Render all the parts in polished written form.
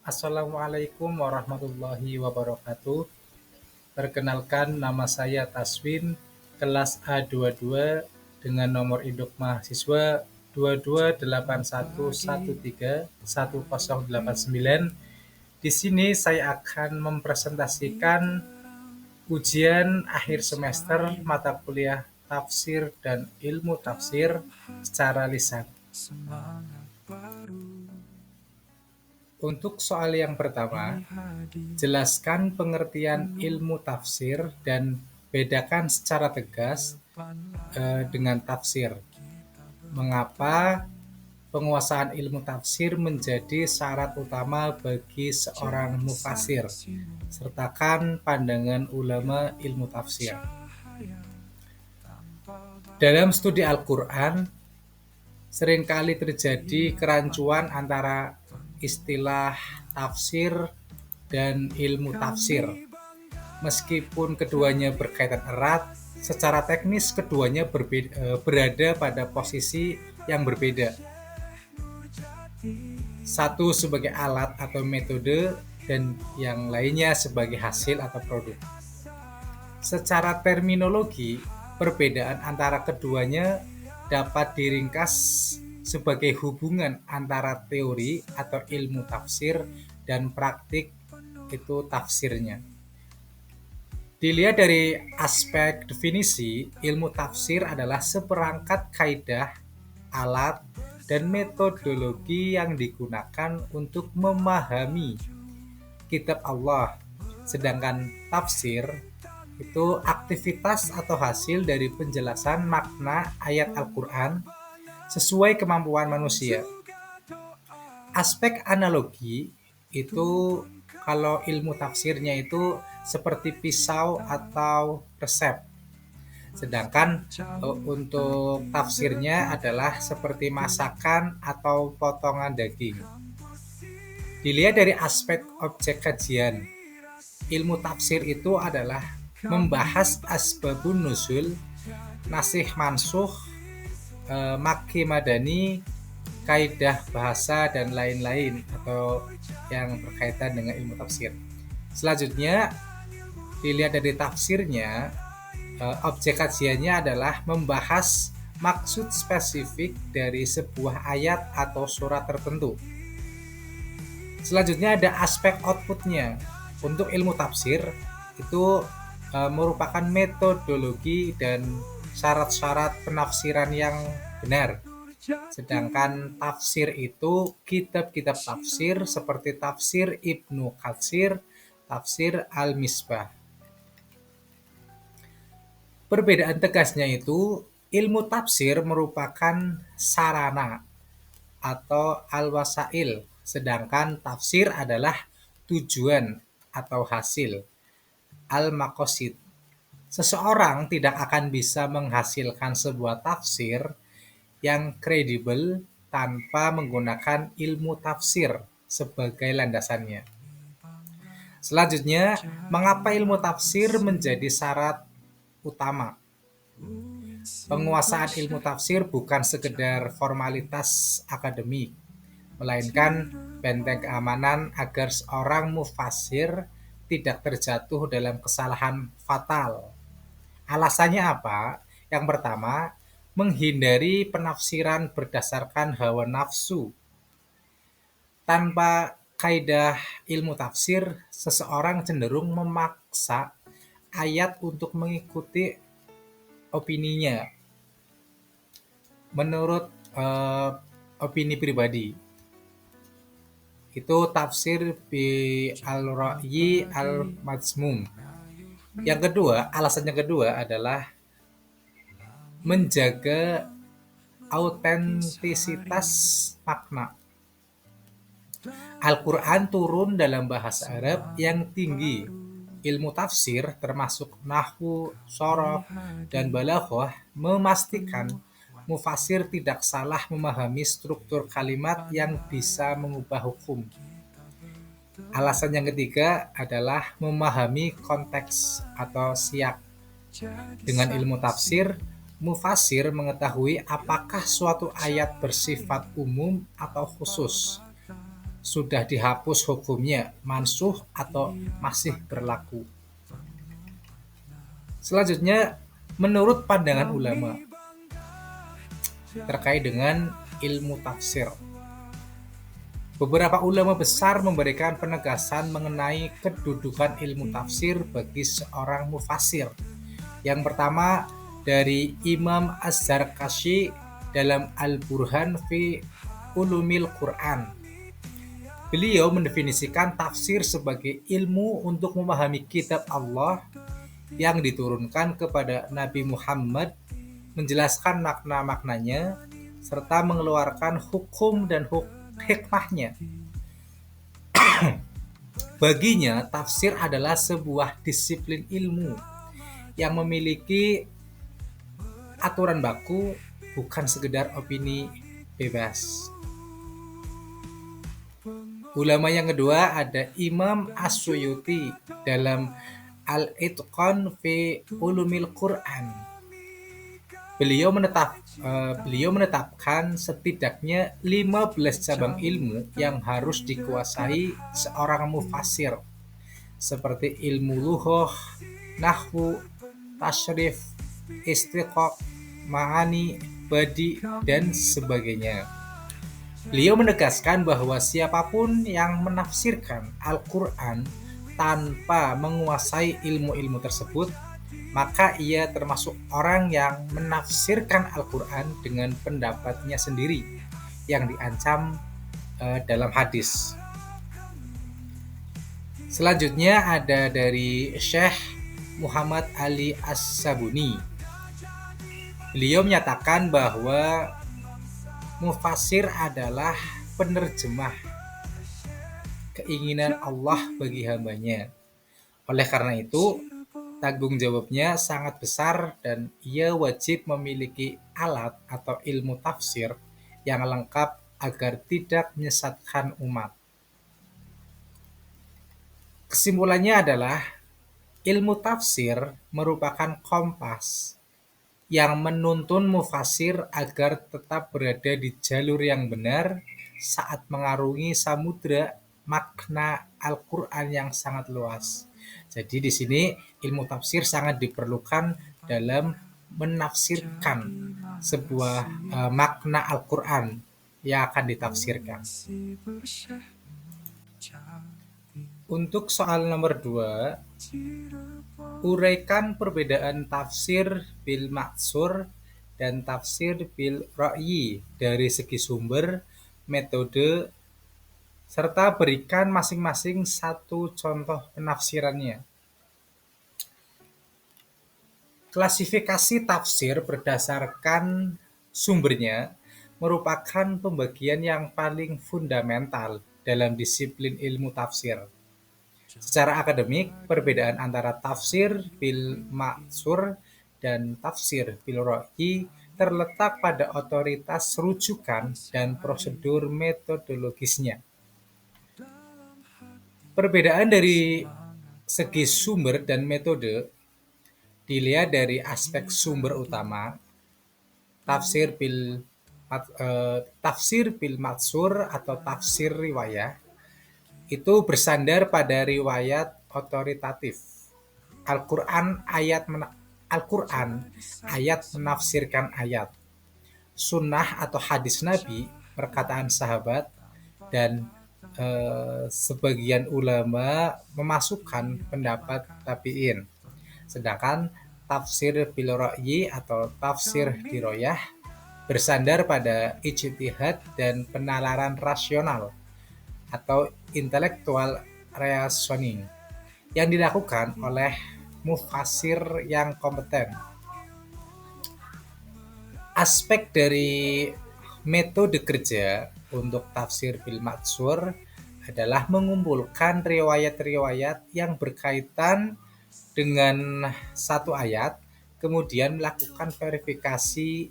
Assalamualaikum warahmatullahi wabarakatuh. Perkenalkan, nama saya Taswin, kelas A22 dengan nomor induk mahasiswa 2281131089. Di sini saya akan mempresentasikan ujian akhir semester mata kuliah tafsir dan ilmu tafsir secara lisan. Untuk soal yang pertama, jelaskan pengertian ilmu tafsir dan bedakan secara tegas dengan tafsir. Mengapa penguasaan ilmu tafsir menjadi syarat utama bagi seorang mufasir? Sertakan pandangan ulama ilmu tafsir. Dalam studi Al-Quran, seringkali terjadi kerancuan antara istilah tafsir dan ilmu tafsir. Meskipun keduanya berkaitan erat, secara teknis keduanya berada pada posisi yang berbeda. Satu sebagai alat atau metode dan yang lainnya sebagai hasil atau produk. Secara terminologi, perbedaan antara keduanya dapat diringkas sebagai hubungan antara teori atau ilmu tafsir dan praktik itu tafsirnya. Dilihat dari aspek definisi, ilmu tafsir adalah seperangkat kaidah, alat, dan metodologi yang digunakan untuk memahami kitab Allah. Sedangkan tafsir itu aktivitas atau hasil dari penjelasan makna ayat Al-Quran sesuai kemampuan manusia. Aspek analogi itu kalau ilmu tafsirnya itu seperti pisau atau resep. Sedangkan untuk tafsirnya adalah seperti masakan atau potongan daging. Dilihat dari aspek objek kajian, ilmu tafsir itu adalah membahas asbabun nuzul, nasih mansuh, makki madani, kaidah bahasa, dan lain-lain atau yang berkaitan dengan ilmu tafsir. Selanjutnya, dilihat dari tafsirnya, objek kajiannya adalah membahas maksud spesifik dari sebuah ayat atau surat tertentu. Selanjutnya ada aspek outputnya. Untuk ilmu tafsir itu merupakan metodologi dan syarat-syarat penafsiran yang benar. Sedangkan tafsir itu kitab-kitab tafsir seperti tafsir Ibnu Katsir, tafsir Al-Misbah. Perbedaan tegasnya itu, ilmu tafsir merupakan sarana atau al-wasail, sedangkan tafsir adalah tujuan atau hasil, al-maqasid. Seseorang tidak akan bisa menghasilkan sebuah tafsir yang kredibel tanpa menggunakan ilmu tafsir sebagai landasannya. Selanjutnya, mengapa ilmu tafsir menjadi syarat utama? Penguasaan ilmu tafsir bukan sekedar formalitas akademik, melainkan benteng keamanan agar seorang mufasir tidak terjatuh dalam kesalahan fatal. Alasannya apa? Yang pertama, menghindari penafsiran berdasarkan hawa nafsu. Tanpa kaidah ilmu tafsir, seseorang cenderung memaksa ayat untuk mengikuti opininya menurut opini pribadi. Itu tafsir bi al-ra'yi al-mazmum. Yang kedua, alasan yang kedua adalah menjaga autentisitas makna. Al-Quran turun dalam bahasa Arab yang tinggi. Ilmu tafsir termasuk nahwu, sorof, dan balaghah memastikan mufasir tidak salah memahami struktur kalimat yang bisa mengubah hukum. Alasan yang ketiga adalah memahami konteks atau siyak. Dengan ilmu tafsir, mufasir mengetahui apakah suatu ayat bersifat umum atau khusus. sudah dihapus hukumnya, mansuh atau masih berlaku. Selanjutnya, menurut pandangan ulama terkait dengan ilmu tafsir, beberapa ulama besar memberikan penegasan mengenai kedudukan ilmu tafsir bagi seorang mufasir. Yang pertama, dari Imam Az-Zarkashi dalam Al-Burhan fi Ulumil Quran. Beliau mendefinisikan tafsir sebagai ilmu untuk memahami kitab Allah yang diturunkan kepada Nabi Muhammad, menjelaskan makna-maknanya, serta mengeluarkan hukum dan hikmahnya. Baginya, tafsir adalah sebuah disiplin ilmu yang memiliki aturan baku, bukan sekedar opini bebas. Ulama yang kedua ada Imam As-Suyuti dalam Al-Itqan fi Ulumil Quran. Beliau menetapkan setidaknya 15 cabang ilmu yang harus dikuasai seorang mufasir, seperti ilmu lughah, nahwu, tasyrif, istiqaq, ma'ani, badi, dan sebagainya. Beliau menegaskan bahwa siapapun yang menafsirkan Al-Quran tanpa menguasai ilmu-ilmu tersebut, maka ia termasuk orang yang menafsirkan Al-Quran dengan pendapatnya sendiri yang diancam dalam hadis. Selanjutnya ada dari Syekh Muhammad Ali As-Sabuni. Beliau menyatakan bahwa mufasir adalah penerjemah keinginan Allah bagi hambanya. Oleh karena itu, tanggung jawabnya sangat besar dan ia wajib memiliki alat atau ilmu tafsir yang lengkap agar tidak menyesatkan umat. Kesimpulannya adalah, ilmu tafsir merupakan kompas yang menuntun mufasir agar tetap berada di jalur yang benar saat mengarungi samudra makna Al-Quran yang sangat luas. Jadi di sini ilmu tafsir sangat diperlukan dalam menafsirkan sebuah makna Al-Quran yang akan ditafsirkan. Untuk soal nomor 2, uraikan perbedaan tafsir bil maksur dan tafsir bil ra'yi dari segi sumber, metode, serta berikan masing-masing satu contoh penafsirannya. Klasifikasi tafsir berdasarkan sumbernya merupakan pembagian yang paling fundamental dalam disiplin ilmu tafsir. Secara akademik, perbedaan antara tafsir bil maksur dan tafsir bil ra'yi terletak pada otoritas rujukan dan prosedur metodologisnya. Perbedaan dari segi sumber dan metode dilihat dari aspek sumber utama. Tafsir bil maksur atau tafsir riwayah itu bersandar pada riwayat otoritatif. Al-Quran ayat menafsirkan ayat. Sunnah atau hadis Nabi, perkataan sahabat, dan sebagian ulama memasukkan pendapat tabi'in. Sedangkan tafsir bil ra'yi atau tafsir diroyah bersandar pada ijtihad dan penalaran rasional atau intellectual reasoning yang dilakukan oleh mufasir yang kompeten. Aspek dari metode kerja untuk tafsir bil maksur adalah mengumpulkan riwayat-riwayat yang berkaitan dengan satu ayat, kemudian melakukan verifikasi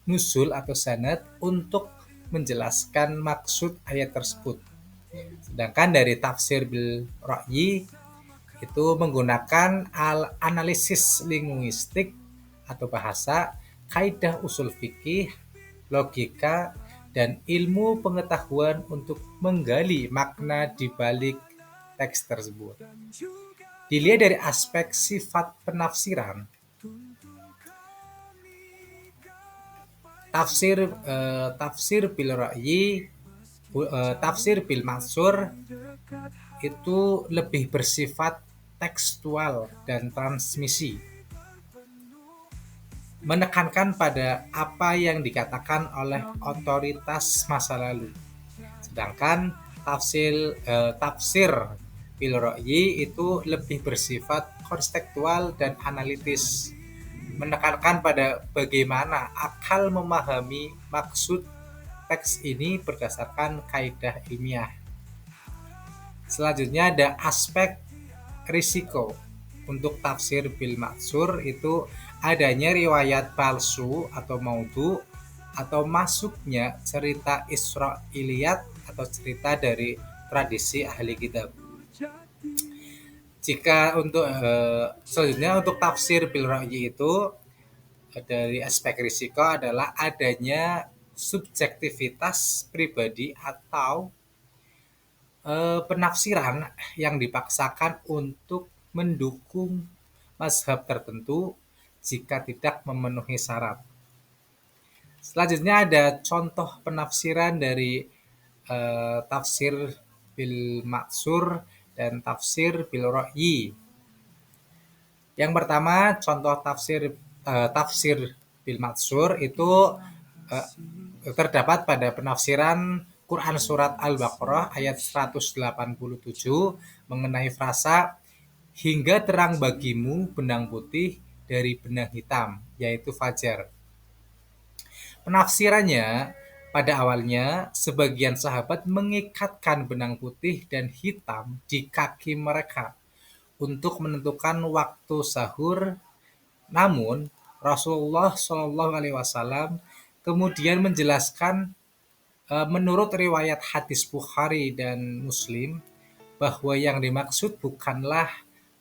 nuzul atau sanad untuk menjelaskan maksud ayat tersebut. Sedangkan dari tafsir bil ra'yi itu menggunakan analisis linguistik atau bahasa, kaidah usul fikih, logika, dan ilmu pengetahuan untuk menggali makna di balik teks tersebut. Dilihat dari aspek sifat penafsiran, tafsir bil ra'yi, tafsir bil maksur itu lebih bersifat tekstual dan transmisi, menekankan pada apa yang dikatakan oleh otoritas masa lalu. Sedangkan tafsir bil ra'yi itu lebih bersifat konseptual dan analitis, menekankan pada bagaimana akal memahami maksud teks ini berdasarkan kaidah ilmiah. Selanjutnya ada aspek risiko. Untuk tafsir bil maksur itu adanya riwayat palsu atau maudhu, atau masuknya cerita Israiliyat atau cerita dari tradisi ahli kitab. Selanjutnya untuk tafsir bil ra'yi itu dari aspek risiko adalah adanya subjektivitas pribadi atau penafsiran yang dipaksakan untuk mendukung mazhab tertentu jika tidak memenuhi syarat. Selanjutnya ada contoh penafsiran dari tafsir bil maksur dan tafsir bil ra'yi. Yang pertama, contoh tafsir bil maksur itu terdapat pada penafsiran Quran Surat Al-Baqarah ayat 187 mengenai frasa hingga terang bagimu benang putih dari benang hitam, yaitu fajar. Penafsirannya, pada awalnya sebagian sahabat mengikatkan benang putih dan hitam di kaki mereka untuk menentukan waktu sahur. Namun Rasulullah SAW kemudian menjelaskan menurut riwayat hadis Bukhari dan Muslim bahwa yang dimaksud bukanlah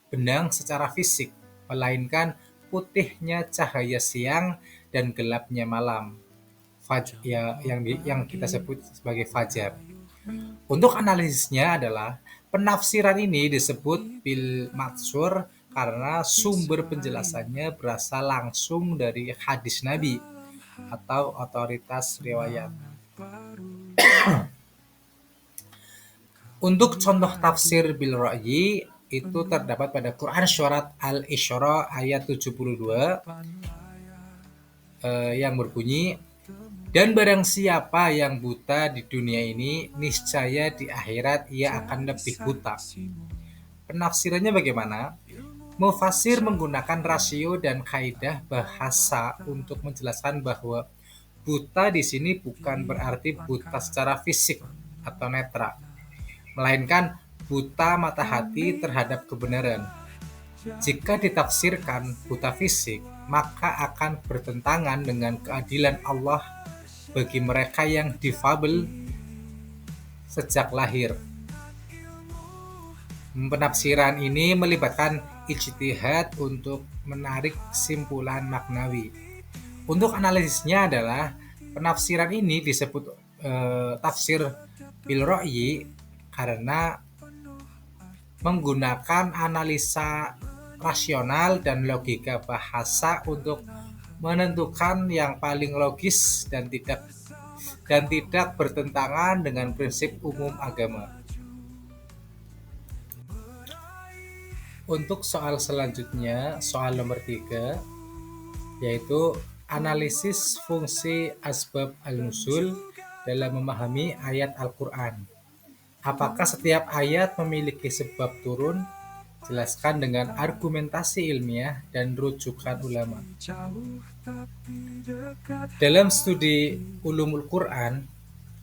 benang secara fisik, melainkan putihnya cahaya siang dan gelapnya malam, yang kita sebut sebagai fajar. Untuk analisisnya adalah penafsiran ini disebut bil maksur karena sumber penjelasannya berasal langsung dari hadis Nabi atau otoritas riwayat. Untuk contoh tafsir bil ra'yi itu terdapat pada Quran Surat Al-Isra ayat 72 yang berbunyi, dan barang siapa yang buta di dunia ini, niscaya di akhirat ia akan lebih buta. Penafsirannya bagaimana? Mufasir menggunakan rasio dan kaidah bahasa untuk menjelaskan bahwa buta di sini bukan berarti buta secara fisik atau netra, melainkan buta mata hati terhadap kebenaran. Jika ditafsirkan buta fisik, maka akan bertentangan dengan keadilan Allah bagi mereka yang difabel sejak lahir. Penafsiran ini melibatkan ijtihad untuk menarik kesimpulan maknawi. Untuk analisisnya adalah penafsiran ini disebut tafsir bil ra'yi karena menggunakan analisa rasional dan logika bahasa untuk menentukan yang paling logis dan tidak bertentangan dengan prinsip umum agama. Untuk soal selanjutnya, soal nomor 3, yaitu analisis fungsi asbab al-nuzul dalam memahami ayat Al-Quran. Apakah setiap ayat memiliki sebab turun? Jelaskan dengan argumentasi ilmiah dan rujukan ulama. Dalam studi ulumul Quran,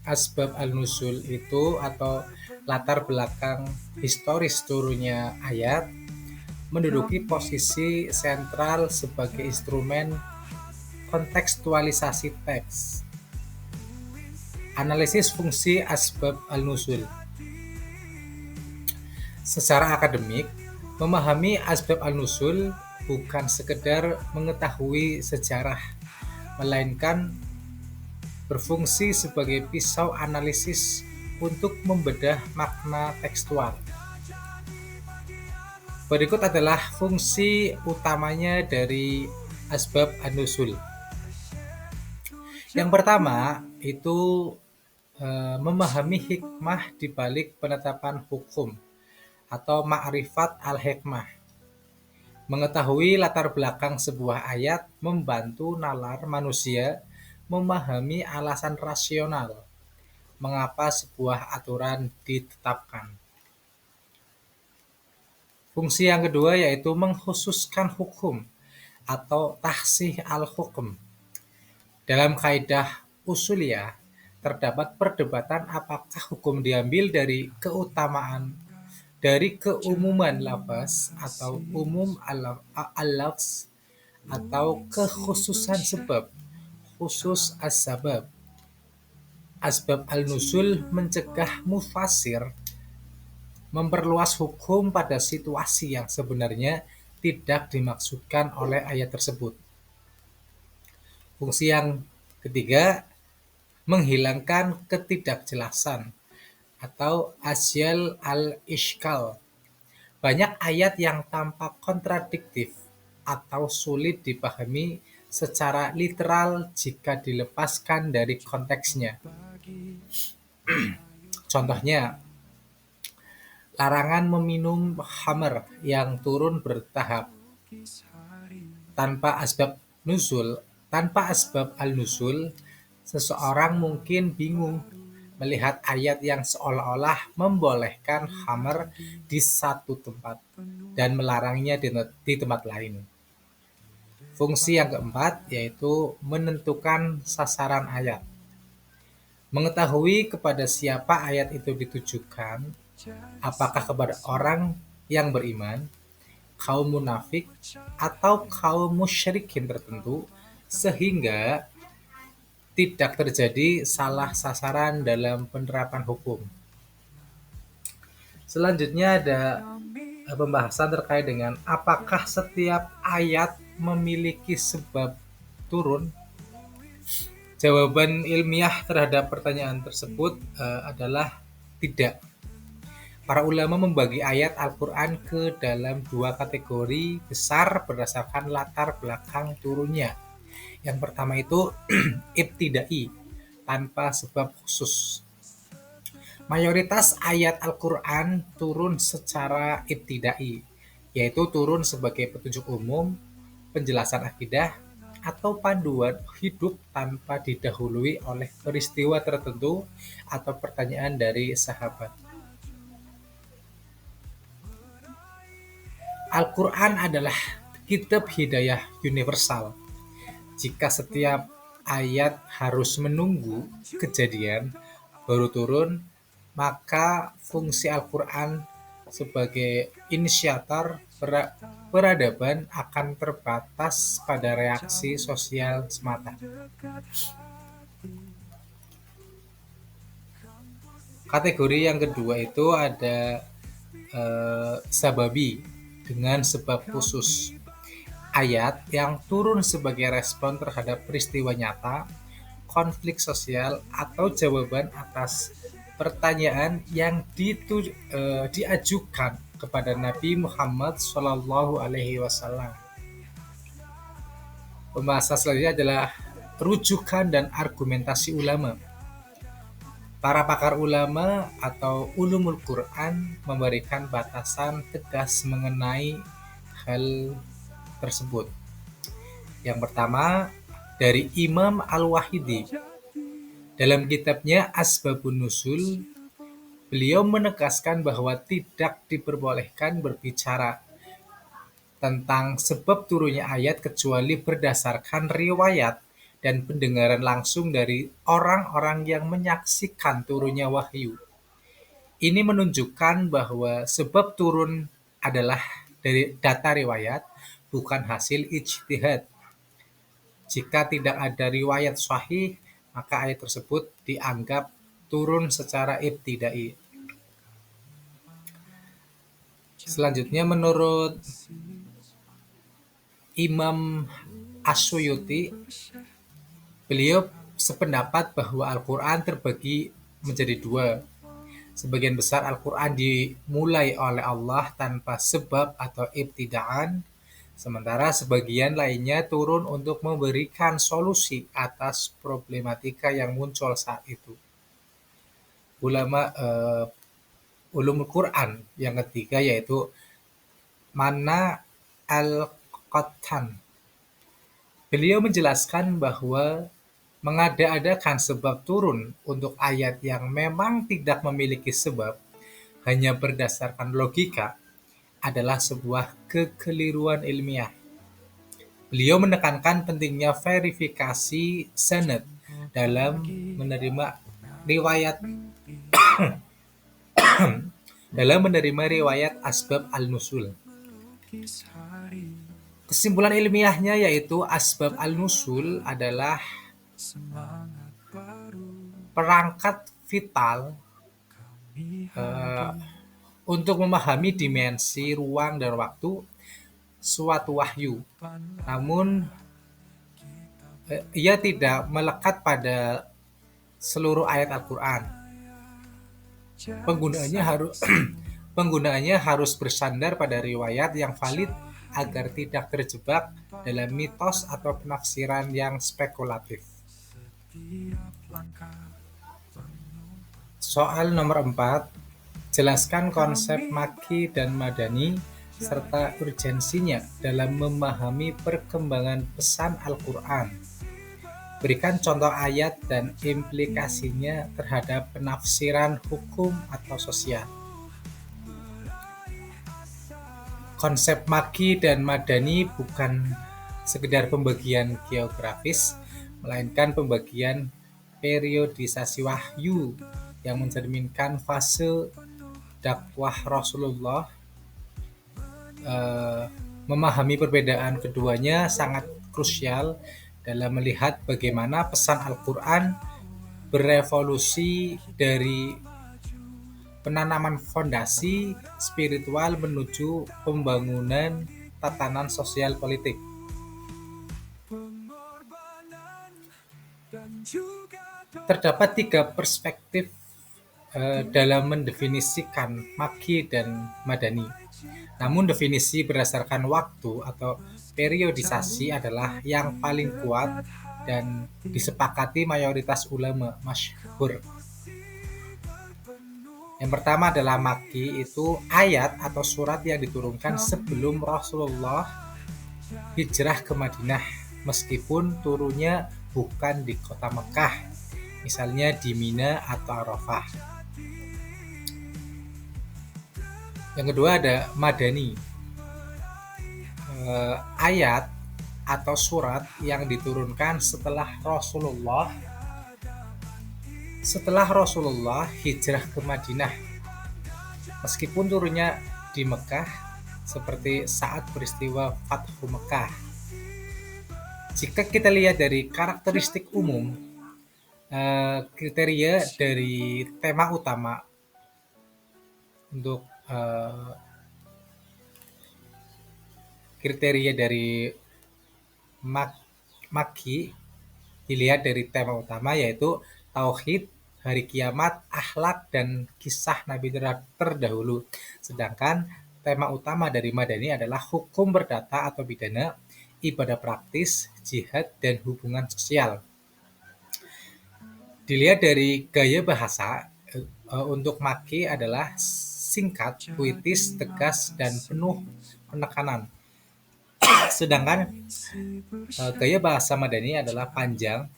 asbab al-nuzul itu atau latar belakang historis turunnya ayat menduduki posisi sentral sebagai instrumen kontekstualisasi teks. Analisis fungsi asbab al-nuzul. Secara akademik, memahami asbab al-nuzul bukan sekedar mengetahui sejarah, melainkan berfungsi sebagai pisau analisis untuk membedah makna tekstual. Berikut adalah fungsi utamanya dari asbab an-nuzul. Yang pertama itu memahami hikmah di balik penetapan hukum atau ma'rifat al-hikmah. Mengetahui latar belakang sebuah ayat membantu nalar manusia memahami alasan rasional mengapa sebuah aturan ditetapkan. Fungsi yang kedua yaitu mengkhususkan hukum atau tahsih al-hukm. Dalam kaidah usuliyah, terdapat perdebatan apakah hukum diambil dari keumuman lafaz atau umum al-lafz atau kekhususan sebab, khusus as-sabab. Asbab al-nuzul mencegah mufasir memperluas hukum pada situasi yang sebenarnya tidak dimaksudkan oleh ayat tersebut. Fungsi yang ketiga, menghilangkan ketidakjelasan atau asyal al-ishkal. Banyak ayat yang tampak kontradiktif atau sulit dipahami secara literal jika dilepaskan dari konteksnya. Contohnya, larangan meminum khamr yang turun bertahap. Tanpa asbab al-nuzul, seseorang mungkin bingung melihat ayat yang seolah-olah membolehkan khamr di satu tempat dan melarangnya di tempat lain. Fungsi yang keempat yaitu menentukan sasaran ayat. Mengetahui kepada siapa ayat itu ditujukan, apakah kepada orang yang beriman, kaum munafik, atau kaum musyrikin tertentu, sehingga tidak terjadi salah sasaran dalam penerapan hukum. Selanjutnya ada pembahasan terkait dengan apakah setiap ayat memiliki sebab turun. Jawaban ilmiah terhadap pertanyaan tersebut adalah tidak. Para ulama membagi ayat Al-Quran ke dalam dua kategori besar berdasarkan latar belakang turunnya. Yang pertama itu ibtidai, tanpa sebab khusus. Mayoritas ayat Al-Quran turun secara ibtidai, yaitu turun sebagai petunjuk umum, penjelasan akidah, atau panduan hidup tanpa didahului oleh peristiwa tertentu atau pertanyaan dari sahabat. Al-Quran adalah kitab hidayah universal. Jika setiap ayat harus menunggu kejadian baru turun, maka fungsi Al-Quran sebagai inisiator peradaban akan terbatas pada reaksi sosial semata. Kategori yang kedua itu ada sababi dengan sebab khusus. Ayat yang turun sebagai respon terhadap peristiwa nyata, konflik sosial, atau jawaban atas pertanyaan yang diajukan kepada Nabi Muhammad SAW. Pembahasan selanjutnya adalah rujukan dan argumentasi ulama. Para pakar ulama atau ulumul Quran memberikan batasan tegas mengenai hal tersebut. Yang pertama, dari Imam Al-Wahidi. Dalam kitabnya Asbabun Nuzul, beliau menegaskan bahwa tidak diperbolehkan berbicara tentang sebab turunnya ayat kecuali berdasarkan riwayat dan pendengaran langsung dari orang-orang yang menyaksikan turunnya wahyu. Ini menunjukkan bahwa sebab turun adalah dari data riwayat, bukan hasil ijtihad. Jika tidak ada riwayat sahih, maka ayat tersebut dianggap turun secara ibtidai. Selanjutnya menurut Imam Asyuyuti, beliau sependapat bahwa Al-Quran terbagi menjadi dua. Sebagian besar Al-Quran dimulai oleh Allah tanpa sebab atau ibtidaan, sementara sebagian lainnya turun untuk memberikan solusi atas problematika yang muncul saat itu. Ulama ulumul Quran yang ketiga yaitu Mana al-Qattan. Beliau menjelaskan bahwa mengada-adakan sebab turun untuk ayat yang memang tidak memiliki sebab hanya berdasarkan logika adalah sebuah kekeliruan ilmiah. Beliau menekankan pentingnya verifikasi sanad dalam menerima riwayat asbab al-nusul. Kesimpulan ilmiahnya yaitu asbab al-nusul adalah perangkat vital untuk memahami dimensi ruang dan waktu suatu wahyu. Namun ia tidak melekat pada seluruh ayat Al-Quran. Penggunaannya harus bersandar pada riwayat yang valid agar tidak terjebak dalam mitos atau penafsiran yang spekulatif. Soal nomor 4, jelaskan konsep Makki dan Madani serta urgensinya dalam memahami perkembangan pesan Al-Quran. Berikan contoh ayat dan implikasinya terhadap penafsiran hukum atau sosial. Konsep Makki dan Madani bukan sekedar pembagian geografis, melainkan pembagian periodisasi wahyu yang mencerminkan fase dakwah Rasulullah. Memahami perbedaan keduanya sangat krusial dalam melihat bagaimana pesan Al-Quran berevolusi dari penanaman fondasi spiritual menuju pembangunan tatanan sosial politik. Terdapat 3 perspektif dalam mendefinisikan Makki dan Madani. Namun definisi berdasarkan waktu atau periodisasi adalah yang paling kuat dan disepakati mayoritas ulama masyhur. Yang pertama adalah Makki, itu ayat atau surat yang diturunkan sebelum Rasulullah hijrah ke Madinah, meskipun turunnya bukan di kota Mekah, misalnya di Mina atau Arafah. Yang kedua ada Madani, ayat atau surat yang diturunkan setelah Rasulullah hijrah ke Madinah, meskipun turunnya di Mekah, seperti saat peristiwa Fathu Mekah. Jika kita lihat dari karakteristik umum, kriteria dari tema utama untuk kriteria dari Makki dilihat dari tema utama yaitu tauhid, hari kiamat, akhlak, dan kisah Nabi terdahulu. Sedangkan tema utama dari Madani adalah hukum perdata atau pidana, ibadah praktis, jihad, dan hubungan sosial. Dilihat dari gaya bahasa, untuk Makki adalah singkat, puitis, tegas, dan penuh penekanan. Sedangkan gaya bahasa Madani adalah panjang,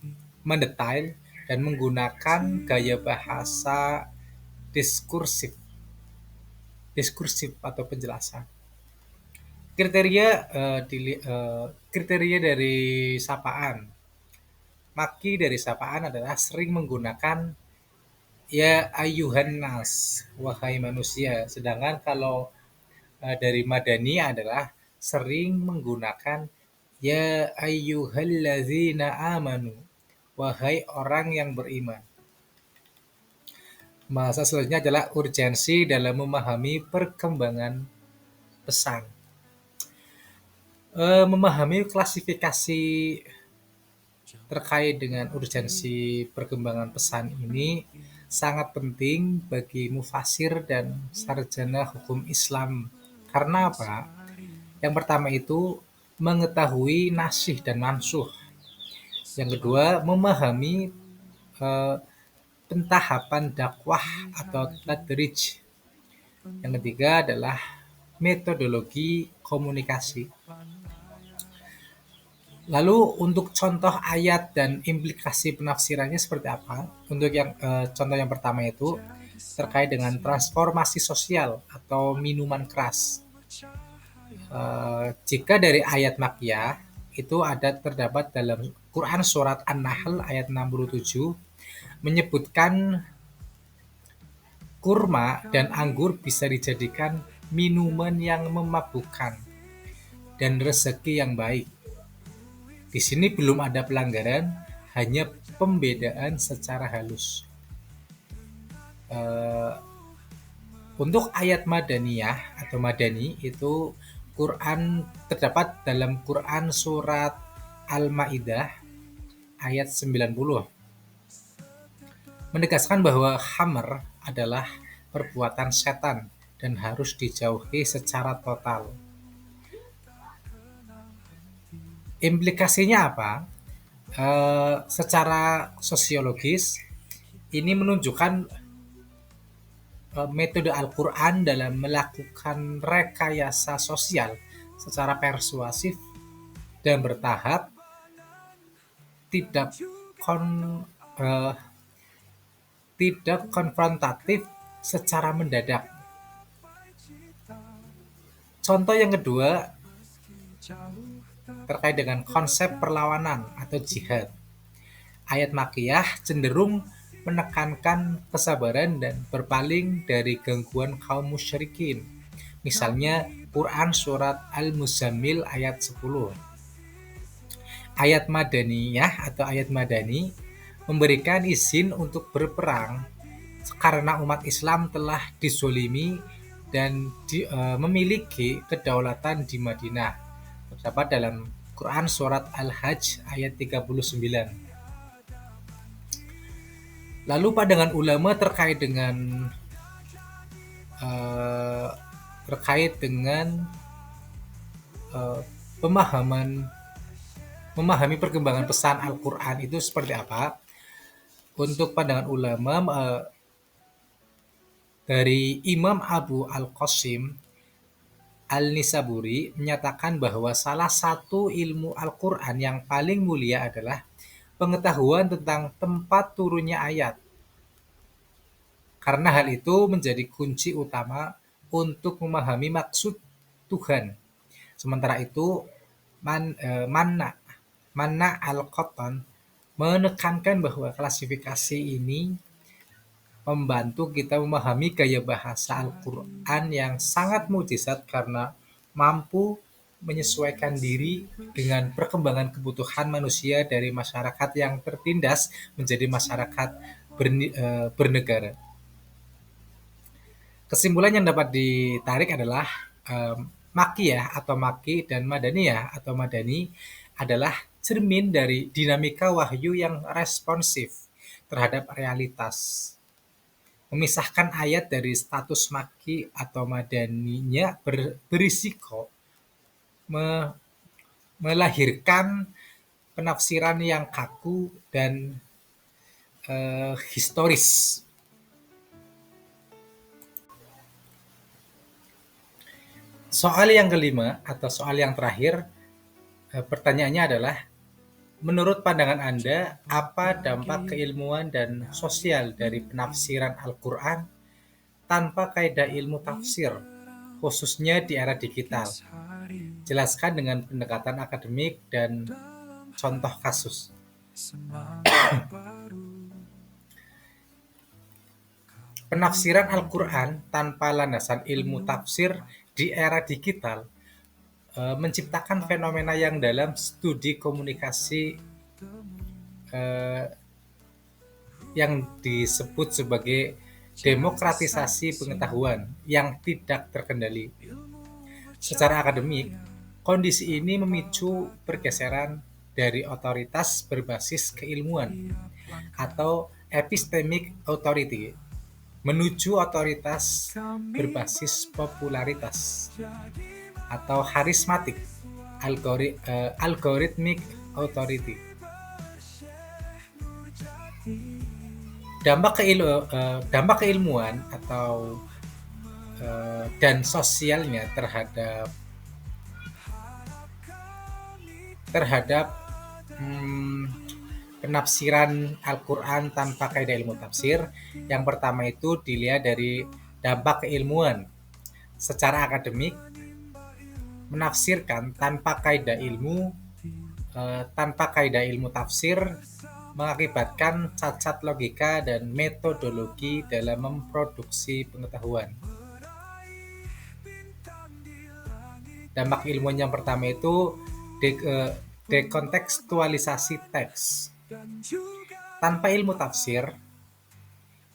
mendetail, dan menggunakan gaya bahasa diskursif atau penjelasan. Kriteria dari sapaan. Makki dari sapaan adalah sering menggunakan ya ayyuhan nas, wahai manusia. Sedangkan kalau dari Madani adalah sering menggunakan ya ayyuhallazina amanu, wahai orang yang beriman. Bahasa selanjutnya adalah urgensi dalam memahami perkembangan pesan. Memahami klasifikasi terkait dengan urgensi perkembangan pesan ini sangat penting bagi mufasir dan sarjana hukum Islam. Karena apa? Yang pertama itu mengetahui nasih dan mansuh. Yang kedua, memahami eh, pentahapan dakwah atau tadrij. Yang ketiga adalah metodologi komunikasi. Lalu untuk contoh ayat dan implikasi penafsirannya seperti apa? Untuk yang contoh yang pertama itu terkait dengan transformasi sosial atau minuman keras. Jika dari ayat makkiyah itu terdapat dalam Quran surat An-Nahl ayat 67 menyebutkan kurma dan anggur bisa dijadikan minuman yang memabukkan dan rezeki yang baik. Di sini belum ada pelanggaran, hanya pembedaan secara halus. Eh, untuk ayat madaniyah atau madani itu Quran terdapat dalam Quran surat Al-Maidah ayat 90 menegaskan bahwa khamr adalah perbuatan setan dan harus dijauhi secara total. Implikasinya apa? Secara sosiologis ini menunjukkan metode Al-Quran dalam melakukan rekayasa sosial secara persuasif dan bertahap, tidak kon, eh, tidak konfrontatif secara mendadak. Contoh yang kedua terkait dengan konsep perlawanan atau jihad. Ayat Makkiyah cenderung menekankan kesabaran dan berpaling dari gangguan kaum musyrikin. Misalnya Quran surat Al-Muzammil ayat 10. Ayat Madaniyah atau ayat Madani memberikan izin untuk berperang karena umat Islam telah dizolimi dan memiliki kedaulatan di Madinah. Terdapat dalam Quran surat Al-Hajj ayat 39. Lalu pandangan ulama terkait dengan uh, terkait dengan uh, pemahaman memahami perkembangan pesan Al-Quran itu seperti apa? Untuk pandangan ulama dari Imam Abu Al-Qasim Al-Nisaburi menyatakan bahwa salah satu ilmu Al-Quran yang paling mulia adalah pengetahuan tentang tempat turunnya ayat. Karena hal itu menjadi kunci utama untuk memahami maksud Tuhan. Sementara itu, Manna Al-Qattan menekankan bahwa klasifikasi ini membantu kita memahami gaya bahasa Al-Quran yang sangat mukjizat karena mampu menyesuaikan diri dengan perkembangan kebutuhan manusia dari masyarakat yang tertindas menjadi masyarakat bernegara. Kesimpulan yang dapat ditarik adalah Makkiyah atau Makki dan Madaniyah atau Madani adalah cermin dari dinamika wahyu yang responsif terhadap realitas. Memisahkan ayat dari status Makki atau Madaninya berisiko melahirkan penafsiran yang kaku dan historis. Soal yang kelima atau soal yang terakhir, pertanyaannya adalah, menurut pandangan Anda, apa dampak keilmuan dan sosial dari penafsiran Al-Quran tanpa kaidah ilmu tafsir, khususnya di era digital? Jelaskan dengan pendekatan akademik dan contoh kasus. Penafsiran Al-Quran tanpa landasan ilmu tafsir di era digital menciptakan fenomena yang dalam studi komunikasi yang disebut sebagai demokratisasi pengetahuan yang tidak terkendali. Secara akademik, kondisi ini memicu pergeseran dari otoritas berbasis keilmuan atau epistemic authority menuju otoritas berbasis popularitas atau charismatic algorithmic authority. Dampak keilmuan atau dan sosialnya terhadap hmm, penafsiran Al-Quran tanpa kaidah ilmu tafsir. Yang pertama itu dilihat dari dampak keilmuan. Secara akademik, menafsirkan tanpa kaidah ilmu tafsir mengakibatkan cacat logika dan metodologi dalam memproduksi pengetahuan. Dampak ilmuwan yang pertama itu dekontekstualisasi teks. Tanpa ilmu tafsir,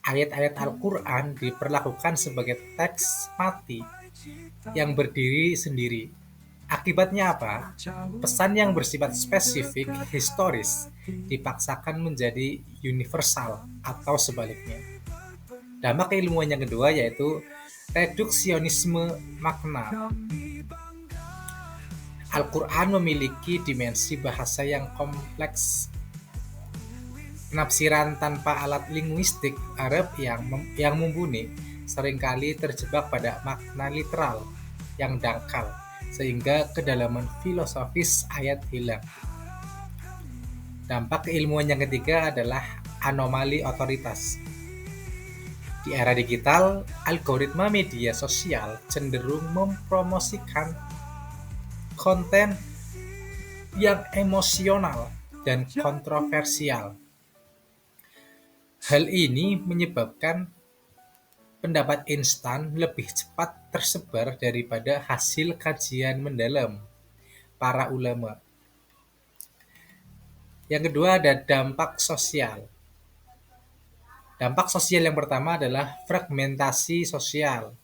ayat-ayat Al-Quran diperlakukan sebagai teks mati yang berdiri sendiri. Akibatnya apa? Pesan yang bersifat spesifik historis dipaksakan menjadi universal atau sebaliknya. Dampak keilmuan yang kedua yaitu reduksionisme makna. Al-Quran memiliki dimensi bahasa yang kompleks. Penafsiran tanpa alat linguistik Arab yang mumpuni seringkali terjebak pada makna literal yang dangkal, sehingga kedalaman filosofis ayat hilang. Dampak keilmuan yang ketiga adalah anomali otoritas. Di era digital, algoritma media sosial cenderung mempromosikan konten yang emosional dan kontroversial. Hal ini menyebabkan pendapat instan lebih cepat tersebar daripada hasil kajian mendalam para ulama. Yang kedua ada dampak sosial. Dampak sosial yang pertama adalah fragmentasi sosial.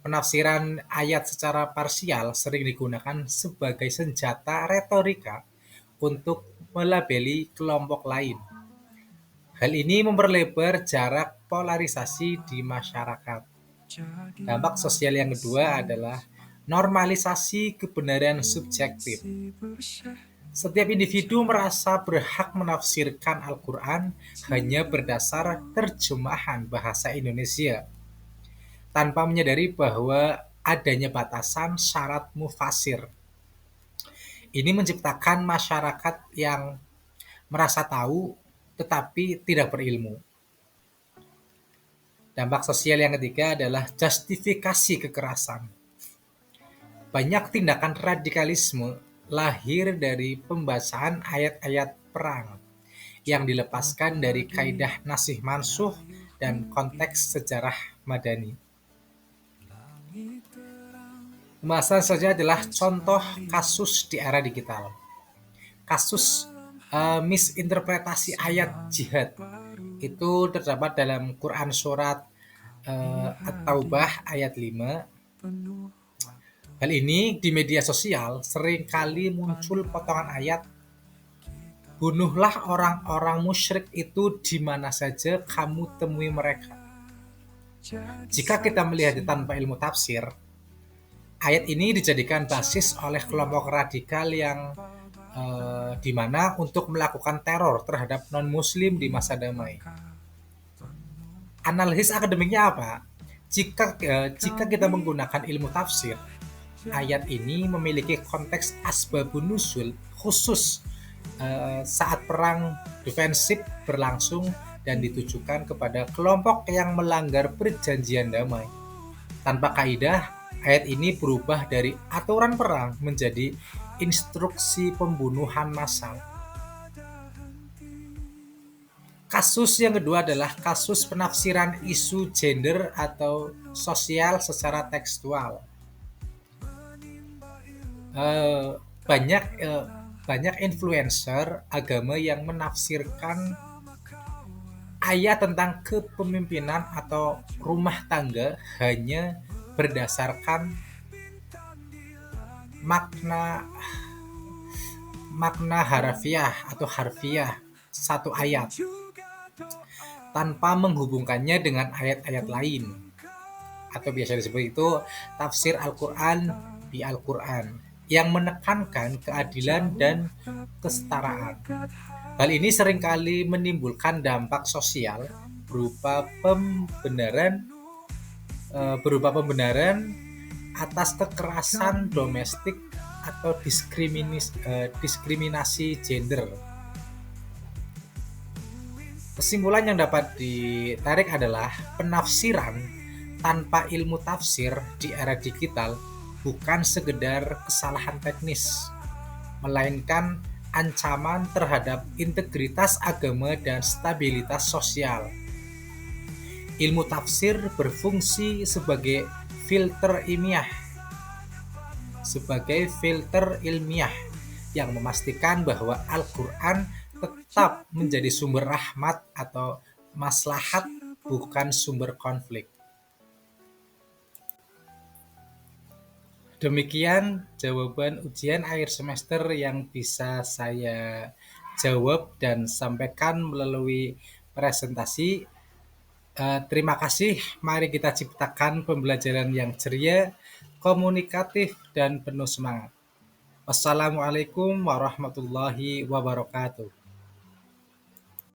Penafsiran ayat secara parsial sering digunakan sebagai senjata retorika untuk melabeli kelompok lain. Hal ini memperlebar jarak polarisasi di masyarakat. Dampak sosial yang kedua adalah normalisasi kebenaran subjektif. Setiap individu merasa berhak menafsirkan Al-Quran hanya berdasar terjemahan bahasa Indonesia, tanpa menyadari bahwa adanya batasan syarat mufasir. Ini menciptakan masyarakat yang merasa tahu tetapi tidak berilmu. Dampak sosial yang ketiga adalah justifikasi kekerasan. Banyak tindakan radikalisme lahir dari pembacaan ayat-ayat perang yang dilepaskan dari kaidah nasih mansuh dan konteks sejarah madani. Pembahasan saja adalah contoh kasus di era digital. Kasus misinterpretasi ayat jihad itu terdapat dalam Quran surat At-Taubah ayat 5. Hal ini di media sosial seringkali muncul potongan ayat, "Bunuhlah orang-orang musyrik itu di mana saja kamu temui mereka." Jika kita melihat tanpa ilmu tafsir, ayat ini dijadikan basis oleh kelompok radikal yang di mana untuk melakukan teror terhadap non-muslim di masa damai. Analisis akademiknya apa? Jika kita menggunakan ilmu tafsir, ayat ini memiliki konteks asbabun nuzul khusus saat perang defensif berlangsung dan ditujukan kepada kelompok yang melanggar perjanjian damai. Tanpa kaidah, ayat ini berubah dari aturan perang menjadi instruksi pembunuhan massal. Kasus yang kedua adalah kasus penafsiran isu gender atau sosial secara tekstual. Banyak influencer agama yang menafsirkan ayat tentang kepemimpinan atau rumah tangga hanya berdasarkan makna makna harafiah atau harfiah satu ayat tanpa menghubungkannya dengan ayat-ayat lain, atau biasa disebut itu tafsir Al-Quran di Al-Quran, yang menekankan keadilan dan kesetaraan. Hal ini seringkali menimbulkan dampak sosial berupa pembenaran atas kekerasan domestik atau diskriminasi gender. Kesimpulan yang dapat ditarik adalah penafsiran tanpa ilmu tafsir di era digital bukan sekedar kesalahan teknis, melainkan ancaman terhadap integritas agama dan stabilitas sosial. Ilmu tafsir berfungsi sebagai filter ilmiah yang memastikan bahwa Al-Quran tetap menjadi sumber rahmat atau maslahat, bukan sumber konflik. Demikian jawaban ujian akhir semester yang bisa saya jawab dan sampaikan melalui presentasi. Terima kasih. Mari kita ciptakan pembelajaran yang ceria, komunikatif, dan penuh semangat. Wassalamualaikum warahmatullahi wabarakatuh.